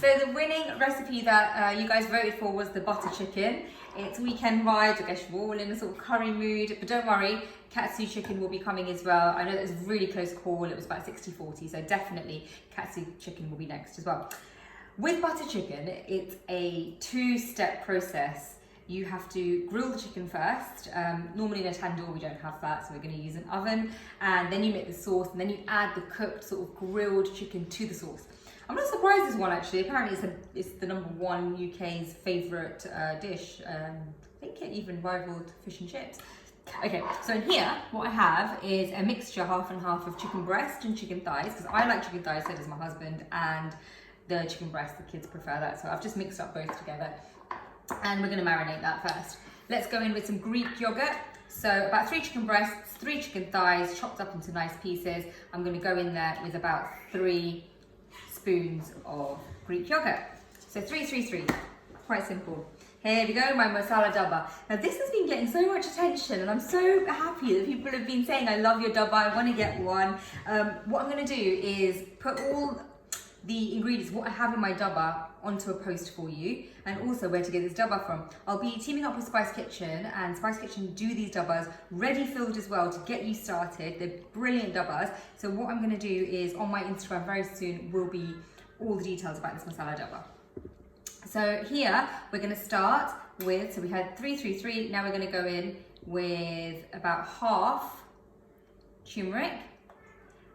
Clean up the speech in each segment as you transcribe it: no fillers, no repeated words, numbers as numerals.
So the winning recipe that you guys voted for was the butter chicken. It's weekend vibes, I guess we're all in a sort of curry mood, but don't worry, katsu chicken will be coming as well. I know that was a really close call, it was about 60-40, so definitely katsu chicken will be next as well. With butter chicken, it's a two-step process. You have to grill the chicken first. Normally in a tandoor we don't have that, so we're going to use an oven. And then you make the sauce, and then you add the cooked sort of grilled chicken to the sauce. I'm not surprised this one actually. Apparently it's the #1 UK's favourite dish. I think it even rivaled fish and chips. Okay, so in here what I have is a mixture half and half of chicken breast and chicken thighs, because I like chicken thighs, so does my husband, and the chicken breast, the kids prefer that, so I've just mixed up both together. And we're going to marinate that first. Let's go in with some Greek yogurt. So about 3 chicken breasts, 3 chicken thighs, chopped up into nice pieces. I'm going to go in there with about 3 spoons of Greek yogurt. So 3, quite simple. Here we go, my masala dabba. Now this has been getting so much attention, and I'm so happy that people have been saying, I love your dabba, I want to get one. What I'm going to do is put all the ingredients, what I have in my dabba, onto a post for you, and also where to get this dabba from. I'll be teaming up with Spice Kitchen, and Spice Kitchen do these dabbas ready filled as well to get you started. They're brilliant dabbas. So what I'm going to do is on my Instagram very soon will be all the details about this masala dabba. So here we're going to start with, so we had 3, now we're going to go in with about half turmeric.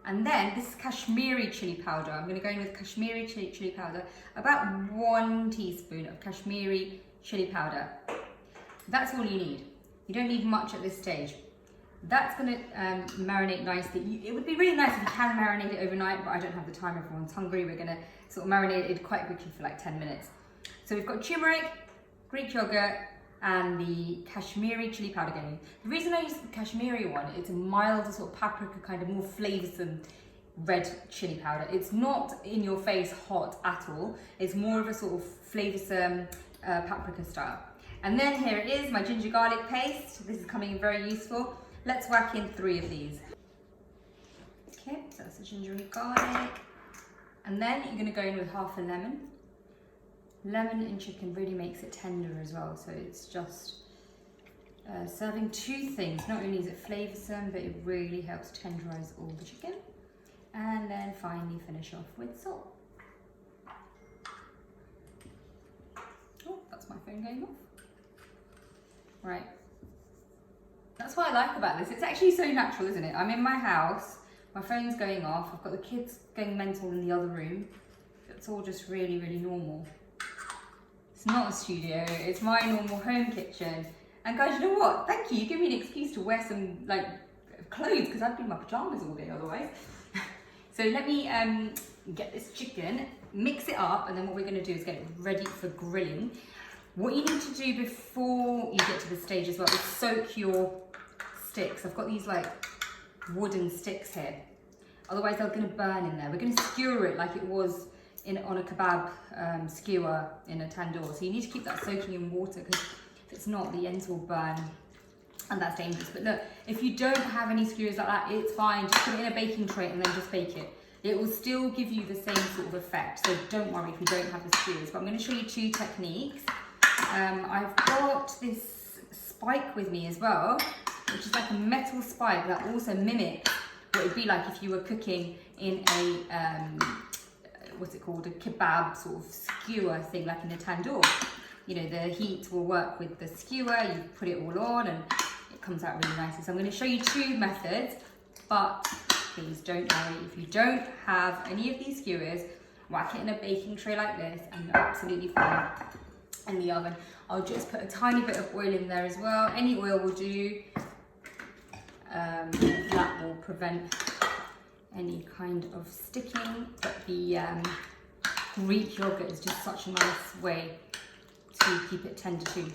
And then this is Kashmiri chili powder. I'm going to go in with Kashmiri chili powder, about 1 teaspoon of Kashmiri chili powder. That's all you need. You don't need much at this stage. That's going to marinate nicely. It would be really nice if you can marinate it overnight, but I don't have the time, everyone's hungry. We're going to sort of marinate it quite quickly for like 10 minutes. So we've got turmeric, Greek yogurt, and the Kashmiri chili powder going in. The reason I use the Kashmiri one, it's a milder sort of paprika, kind of more flavoursome red chili powder. It's not in your face hot at all. It's more of a sort of flavoursome paprika style. And then here it is, my ginger garlic paste. This is coming in very useful. Let's whack in 3 of these. Okay, so that's the ginger and garlic. And then you're going to go in with half a lemon. Lemon in chicken really makes it tender as well, so it's just serving 2 things. Not only is it flavoursome, but it really helps tenderise all the chicken. And then finally finish off with salt. Oh, that's my phone going off. Right. That's what I like about this. It's actually so natural, isn't it? I'm in my house, my phone's going off, I've got the kids going mental in the other room. It's all just really, really normal. It's not a studio, it's my normal home kitchen. And guys, you know what? Thank you, you give me an excuse to wear some like clothes, because I'd be in my pajamas all day otherwise. So let me get this chicken, mix it up, and then what we're going to do is get it ready for grilling. What you need to do before you get to this stage as well is soak your sticks. I've got these like wooden sticks here, otherwise they're going to burn in there. We're going to skewer it like it was on a kebab skewer in a tandoor. So you need to keep that soaking in water, because if it's not, the ends will burn, and that's dangerous. But look, if you don't have any skewers like that, it's fine. Just put it in a baking tray and then just bake it. It will still give you the same sort of effect. So don't worry if you don't have the skewers. But I'm going to show you 2 techniques. I've got this spike with me as well, which is like a metal spike that also mimics what it would be like if you were cooking in a what's it called, a kebab sort of skewer thing, like in a tandoor. You know, the heat will work with the skewer, you put it all on and it comes out really nicely. So I'm going to show you 2 methods, but please don't worry, if you don't have any of these skewers, whack it in a baking tray like this and you're absolutely fine. In the oven, I'll just put a tiny bit of oil in there as well. Any oil will do. That will prevent any kind of sticking, but the Greek yogurt is just such a nice way to keep it tender too.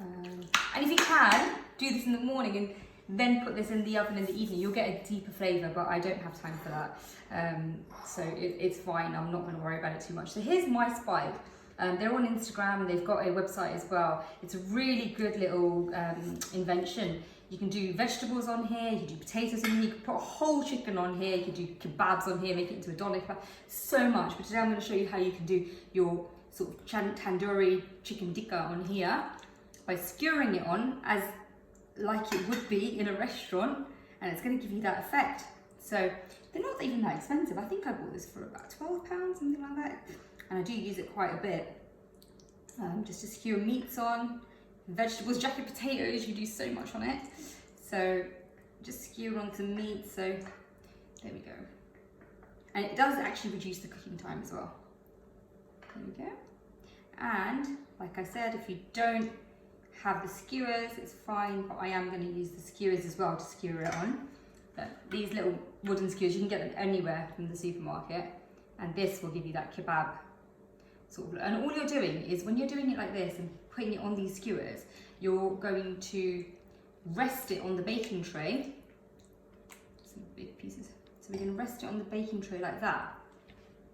And if you can, do this in the morning and then put this in the oven in the evening, you'll get a deeper flavour, but I don't have time for that. So it's fine, I'm not going to worry about it too much. So here's my spike. They're on Instagram, they've got a website as well. It's a really good little invention. You can do vegetables on here, you can do potatoes on here, you can put a whole chicken on here, you can do kebabs on here, make it into a doner kebab, so much. But today I'm going to show you how you can do your sort of tandoori chicken tikka on here by skewering it on as like it would be in a restaurant, and it's going to give you that effect. So they're not even that expensive. I think I bought this for about £12, something like that, and I do use it quite a bit. Just to skewer meats on, vegetables, jacket potatoes, you do so much on it. So just skewer onto meat, so there we go. And it does actually reduce the cooking time as well. There we go. And like I said, if you don't have the skewers, it's fine, but I am going to use the skewers as well to skewer it on. But these little wooden skewers, you can get them anywhere from the supermarket, and this will give you that kebab sort of. And all you're doing is, when you're doing it like this and putting it on these skewers, you're going to rest it on the baking tray. Some big pieces. So we're going to rest it on the baking tray like that.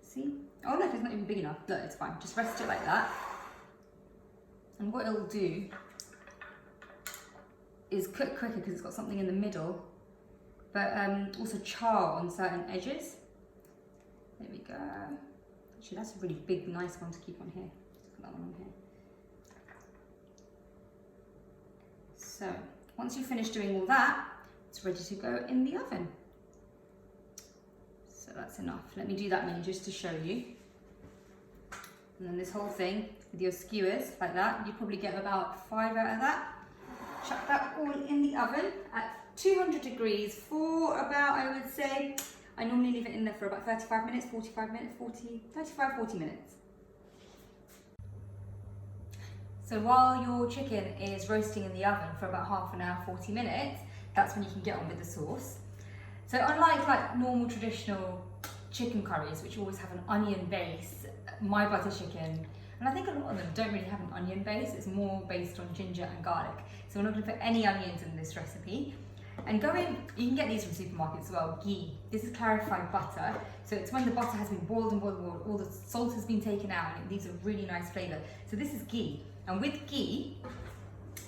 See? Oh look, it's not even big enough. Look, it's fine. Just rest it like that. And what it'll do is cook quicker because it's got something in the middle, but also char on certain edges. There we go. Actually, that's a really big, nice one to keep on here. Put that one on here. So once you finish doing all that, it's ready to go in the oven. So that's enough. Let me do that many just to show you. And then this whole thing with your skewers like that, you probably get about 5 out of that. Chuck that all in the oven at 200 degrees for about, I would say, I normally leave it in there for about 35 minutes, 45 minutes, 40 minutes. So while your chicken is roasting in the oven for about half an hour, 40 minutes, that's when you can get on with the sauce. So unlike like normal traditional chicken curries, which always have an onion base, my butter chicken, and I think a lot of them don't really have an onion base, it's more based on ginger and garlic. So we're not going to put any onions in this recipe. And you can get these from supermarkets as well, ghee. This is clarified butter. So it's when the butter has been boiled and boiled and boiled, all the salt has been taken out, and it leaves a really nice flavour. So this is ghee. And with ghee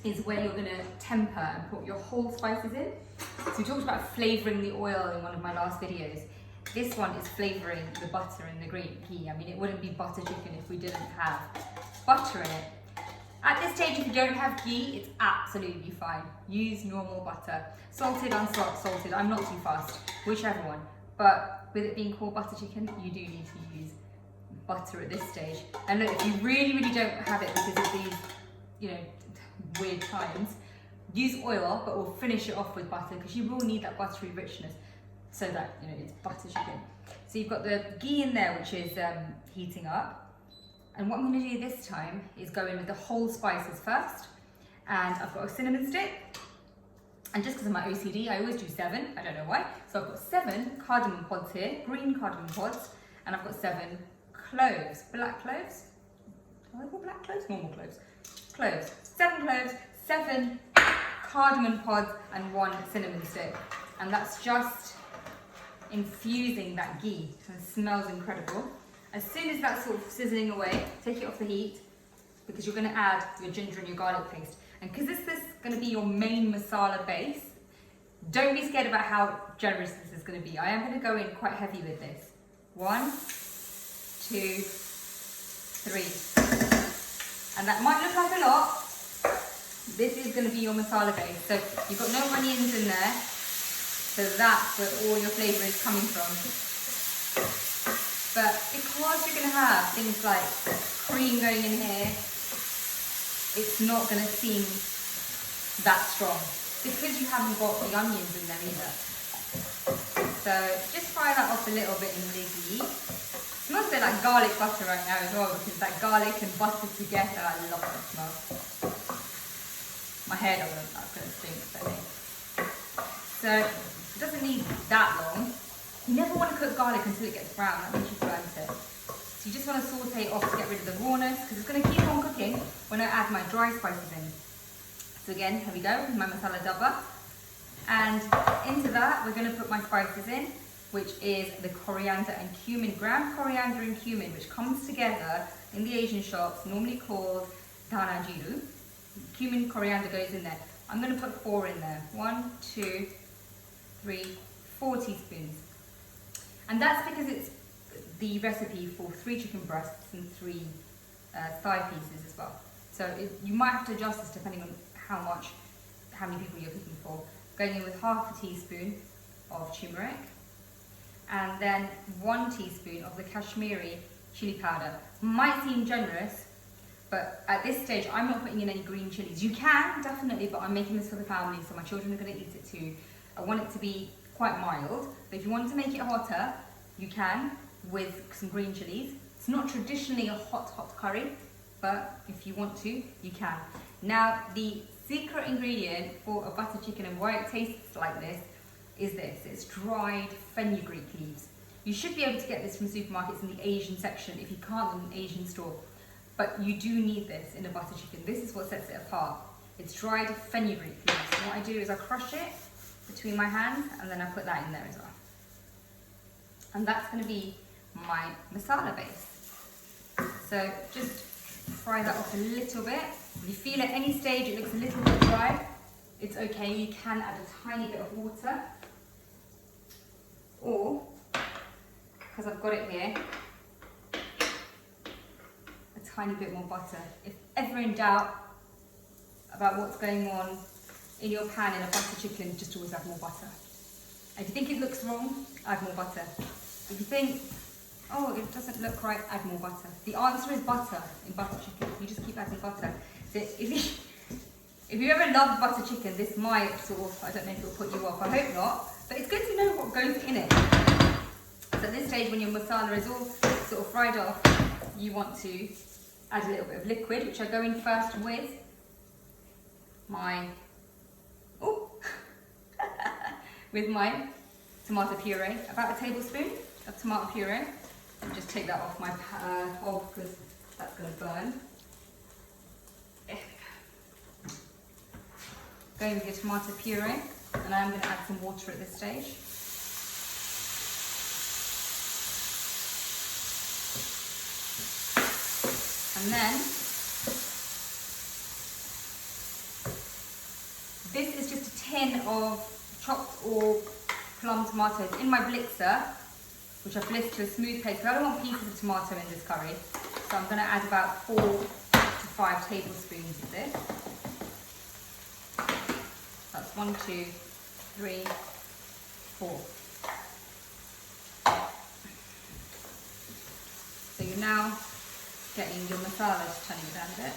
is where you're going to temper and put your whole spices in. So we talked about flavouring the oil in one of my last videos. This one is flavouring the butter in the Greek ghee. I mean, it wouldn't be butter chicken if we didn't have butter in it. At this stage, if you don't have ghee, it's absolutely fine. Use normal butter. Salted, unsalted, I'm not too fast, whichever one. But with it being called butter chicken, you do need to use butter at this stage. And look, if you really, really don't have it because of these, weird times, use oil, but we'll finish it off with butter because you will need that buttery richness so that, it's butter chicken. So you've got the ghee in there, which is heating up. And what I'm going to do this time is go in with the whole spices first. And I've got a cinnamon stick. And just because of my OCD, I always do 7. I don't know why. So I've got 7 cardamon pods here, green cardamon pods. And I've got 7 cloves. Black cloves? Are they called black cloves? Normal cloves. Cloves. 7 cloves, 7 cardamon pods, and 1 cinnamon stick. And that's just infusing that ghee. And it smells incredible. As soon as that's sort of sizzling away, take it off the heat because you're going to add your ginger and your garlic paste. And because this is going to be your main masala base, don't be scared about how generous this is going to be. I am going to go in quite heavy with this. 1, 2, 3. And that might look like a lot. This is going to be your masala base. So you've got no onions in there. So that's where all your flavour is coming from. But because you're going to have things like cream going in here, it's not going to seem that strong because you haven't got the onions in there either. So just fry that off a little bit in the ghee. It smells a bit like garlic butter right now as well because that garlic and butter together, I love that smell. My hair doesn't, that's going to stink, so it doesn't need that long. You never want to cook garlic until it gets brown, that means you've burnt it. So you just want to saute it off to get rid of the rawness because it's going to keep on cooking when I add my dry spices in. So again, here we go, my masala dabba. And into that, we're going to put my spices in, which is the coriander and cumin, ground coriander and cumin, which comes together in the Asian shops, normally called dhana jiru. Cumin, coriander goes in there. I'm going to put 4 in there. 1, 2, 3, 4 teaspoons. And that's because it's the recipe for 3 chicken breasts and 3 thigh pieces as well. So you might have to adjust this depending on how many people you're cooking for. Going in with half a teaspoon of turmeric, and then 1 teaspoon of the Kashmiri chili powder. Might seem generous, but at this stage I'm not putting in any green chilies. You can, definitely, but I'm making this for the family, so my children are going to eat it too. I want it to be quite mild, but if you want to make it hotter, you can with some green chilies. It's not traditionally a hot curry, but if you want to, you can. Now, the secret ingredient for a butter chicken and why it tastes like this is this. It's dried fenugreek leaves. You should be able to get this from supermarkets in the Asian section if you can't in an Asian store. But you do need this in a butter chicken. This is what sets it apart. It's dried fenugreek leaves. And what I do is I crush it between my hands and then I put that in there as well. And that's going to be my masala base. So just fry that off a little bit. If you feel at any stage it looks a little bit dry, it's okay. You can add a tiny bit of water, or, because I've got it here, a tiny bit more butter. If ever in doubt about what's going on in your pan in a butter chicken, just always add more butter. If you think it looks wrong, add more butter. If you think, oh, it doesn't look right, add more butter. The answer is butter in butter chicken. You just keep adding butter. So if you ever loved butter chicken, this might sort of, I don't know if it'll put you off, I hope not, but it's good to know what goes in it. So at this stage, when your masala is all sort of fried off, you want to add a little bit of liquid, which I go in first with my, with my tomato puree, about a tablespoon of tomato puree. And just take that off my hob because that's going to burn. There we go. Going with your tomato puree, and I'm going to add some water at this stage. And then this is just a tin of chopped or plum tomatoes in my blitzer, which I've blitzed to a smooth paste. I don't want pieces of tomato in this curry, so I'm going to add about 4 to 5 tablespoons of this. That's 1, 2, 3, 4. So you're now getting your masala, just turning it down a bit.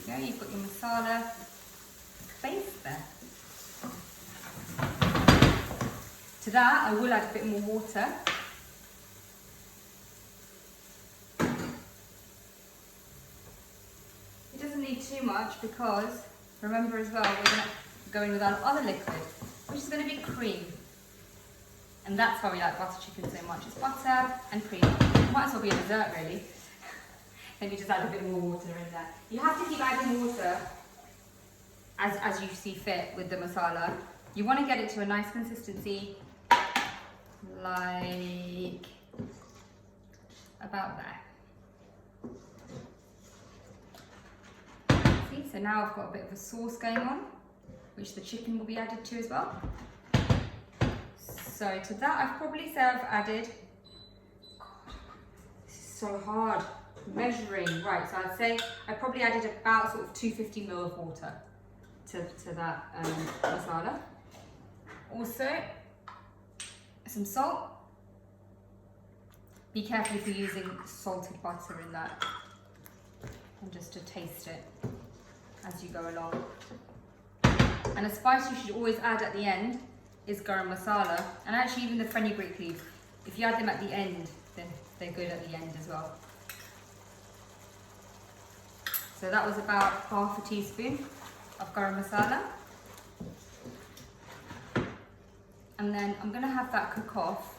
There you go, you've got your masala base there. To that, I will add a bit more water. It doesn't need too much because, remember as well, we're going to go in with our other liquid, which is going to be cream. And that's why we like butter chicken so much. It's butter and cream. It might as well be a dessert, really. Maybe just add a bit more water in there. You have to keep adding water as you see fit with the masala. You want to get it to a nice consistency, like about there. See, so now I've got a bit of a sauce going on, which the chicken will be added to as well. So to that, I've probably said I've added, God, this is so hard, measuring, right, so I'd say I probably added about sort of 250 ml of water to that masala. Also, some salt. Be careful if you're using salted butter in that, and just to taste it as you go along. And a spice you should always add at the end is garam masala, and actually even the fenugreek leaves. If you add them at the end, then they're good at the end as well. So that was about half a teaspoon of garam masala. And then I'm going to have that cook off,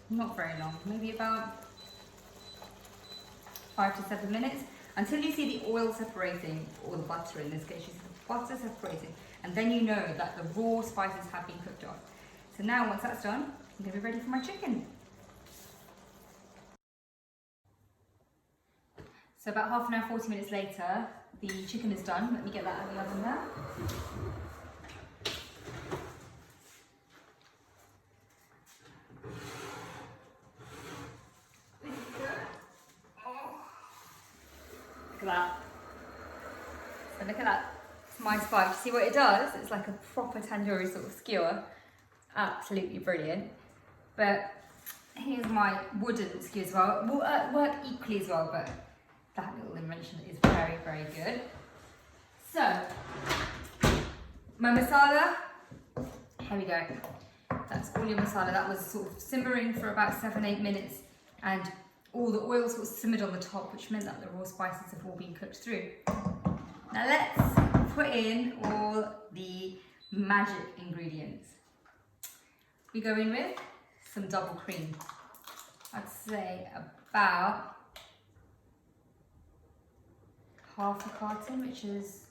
not very long, maybe about 5 to 7 minutes, until you see the oil separating, or the butter in this case, you see the butter separating, and then you know that the raw spices have been cooked off. So now once that's done, I'm going to be ready for my chicken. So about half an hour, 40 minutes later, the chicken is done. Let me get that out of the oven now. Look at that. So look at that. It's my spice. See what it does? It's like a proper tandoori sort of skewer. Absolutely brilliant. But here's my wooden skewer as well. Will work equally as well, but that little invention is very, very good. So, my masala, here we go. That's all your masala. That was sort of simmering for about 7-8 minutes, and all the oil sort of simmered on the top, which meant that the raw spices have all been cooked through. Now let's put in all the magic ingredients. We go in with some double cream. I'd say about half a carton, which is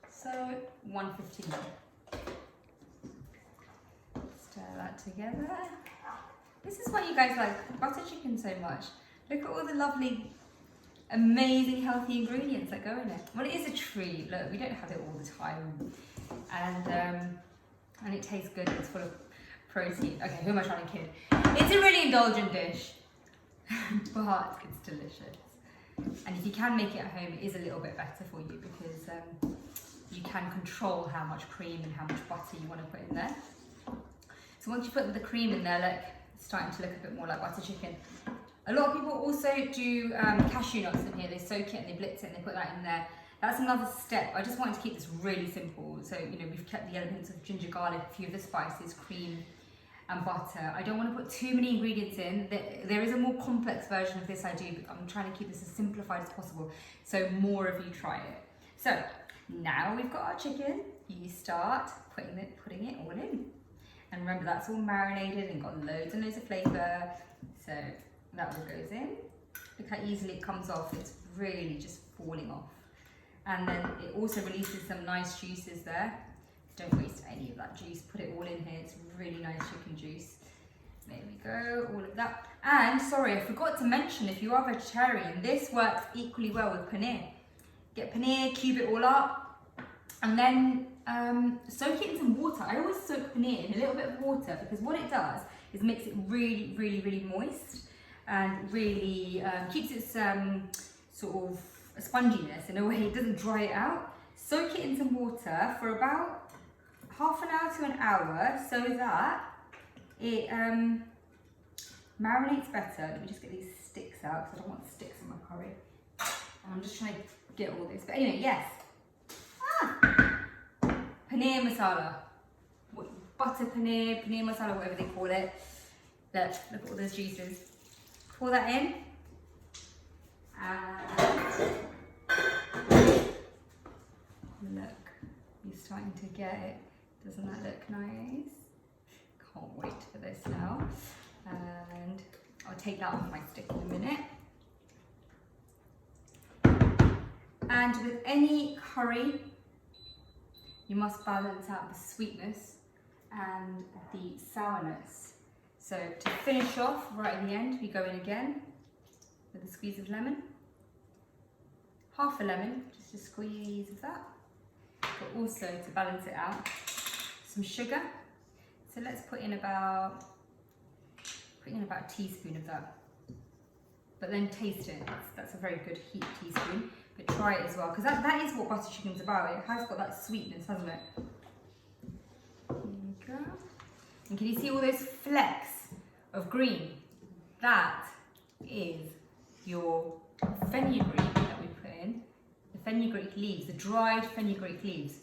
so 150 ml. Stir that together. This is why you guys like butter chicken so much. Look at all the lovely, amazing, healthy ingredients that go in it. Well, it is a treat. Look, we don't have it all the time, and it tastes good. It's full of protein. Okay, who am I trying to kid? It's a really indulgent dish, but it's delicious. And if you can make it at home, it is a little bit better for you because you can control how much cream and how much butter you want to put in there. So once you put the cream in there, look, it's starting to look a bit more like butter chicken. A lot of people also do cashew nuts in here. They soak it and they blitz it and they put that in there. That's another step. I just wanted to keep this really simple. So, you know, we've kept the elements of ginger, garlic, a few of the spices, cream and butter. I don't want to put too many ingredients in. There is a more complex version of this I do, but I'm trying to keep this as simplified as possible. So more of you try it. So now we've got our chicken. You start putting it all in. And remember, that's all marinated and got loads and loads of flavour. So that all goes in. Look how easily it comes off. It's really just falling off. And then it also releases some nice juices there. Don't waste any of that juice. Put it all in here. It's really nice chicken juice. There we go, all of that. And sorry, I forgot to mention, if you are vegetarian, this works equally well with paneer. Get paneer, cube it all up, and then soak it in some water. I always soak paneer in a little bit of water because what it does is makes it really, really, really moist and really keeps its sort of sponginess in a way. It doesn't dry it out. Soak it in some water for about half an hour to an hour so that it marinates better. Let me just get these sticks out because I don't want sticks in my curry. And I'm just trying to get all this. But anyway, yes. Paneer masala. Butter paneer, paneer masala, whatever they call it. Look at all those juices. Pour that in. And look, you're starting to get it. Doesn't that look nice? Can't wait for this now. And I'll take that off my stick in a minute. And with any curry, you must balance out the sweetness and the sourness. So to finish off, right at the end, we go in again with a squeeze of lemon. Half a lemon, just a squeeze of that. But also to balance it out, some sugar. So let's put in about a teaspoon of that. But then taste it. That's a very good heat teaspoon. But try it as well, because that is what butter chicken's about. It has got that sweetness, hasn't it? There we go. And can you see all those flecks of green? That is your fenugreek that we put in. The fenugreek leaves, the dried fenugreek leaves.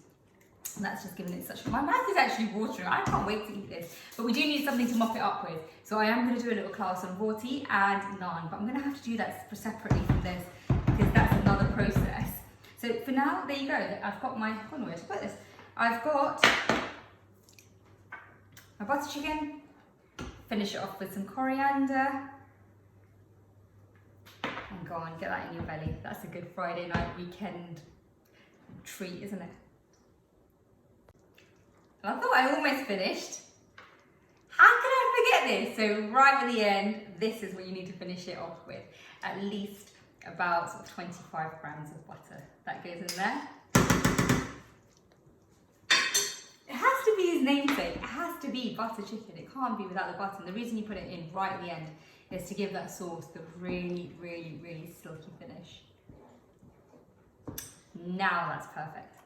And that's just given it such... My mouth is actually watering. I can't wait to eat this. But we do need something to mop it up with. So I am going to do a little class on roti and naan. But I'm going to have to do that separately from this because that's another process. So for now, there you go. I've got my... I don't know where to put this. I've got my butter chicken. Finish it off with some coriander. And go on, get that in your belly. That's a good Friday night weekend treat, isn't it? And I thought I almost finished. How could I forget this? So right at the end, this is what you need to finish it off with. At least about sort of 25 grams of butter that goes in there. It has to be his namesake. It has to be butter chicken. It can't be without the butter. And the reason you put it in right at the end is to give that sauce the really, really, really silky finish. Now that's perfect.